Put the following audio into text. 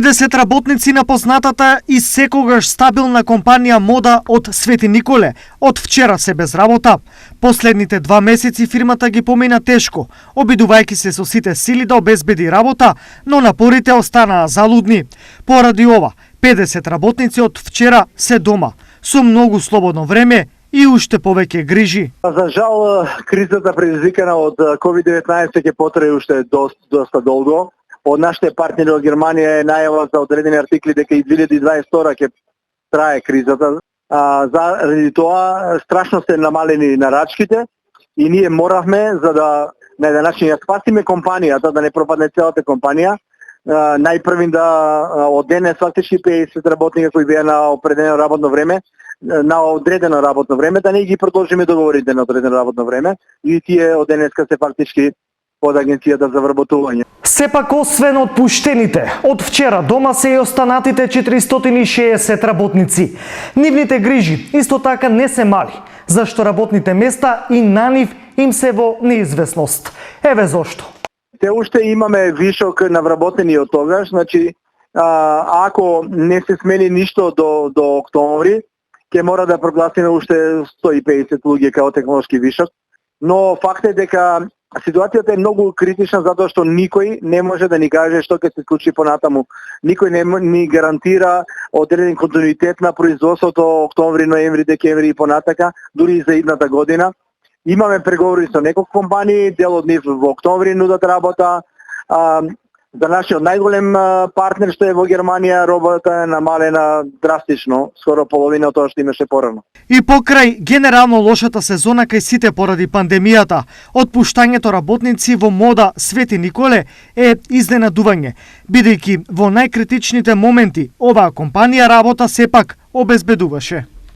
50 работници на познатата и секогаш стабилна компанија Мода од Свети Николе од вчера се без работа. Последните 2 месеци фирмата ги помина тешко, обидувајќи се со сите сили да обезбеди работа, но напорите останаа залудни. Поради ова, 50 работници од вчера се дома, со многу слободно време и уште повеќе грижи. За жал, кризата предизвикана од COVID-19 ќе потрае уште доста долго. Од нашите партнери од Германија е најава за одредени артикли дека и 2022 ќе трае кризата. Заради тоа страшно се намалени нарачките и ние моравме за да на еден начин ја спасиме компанијата, да не пропадне целата компанија. Најпрвин да од денес фактички 50 работника кои беа на определено работно време, на одредено работно време, да не ги продолжиме договорите на одредено работно време и тие од денеска се фактички под агенцијата за вработување. Сепак, освен отпуштените, од вчера дома се и останатите 460 работници. Нивните грижи исто така не се мали, зашто работните места и на нив им се во неизвестност. Еве зошто. Те уште имаме вишок на вработени од тогаш, значи ако не се смени ништо до октомври, ќе мора да прогласиме уште 150 луѓе као технолошки вишок, но факт е дека ситуацијата е многу критична затоа што никој не може да ни каже што ќе се случи понатаму. Никој не ни гарантира одреден континуитет на производството октомври, ноември, декември и понатака, дури и за идната година. Имаме преговори со неколку компании, дел од нив во октомври нудат работа. За нашиот најголем партнер што е во Германија, работата е намалена драстично, скоро половина од тоа што имаше порано. И покрај генерално лошата сезона кај сите поради пандемијата, отпуштањето работници во Мода Свети Николе е изненадување, бидејќи во најкритичните моменти оваа компанија работа сепак обезбедуваше.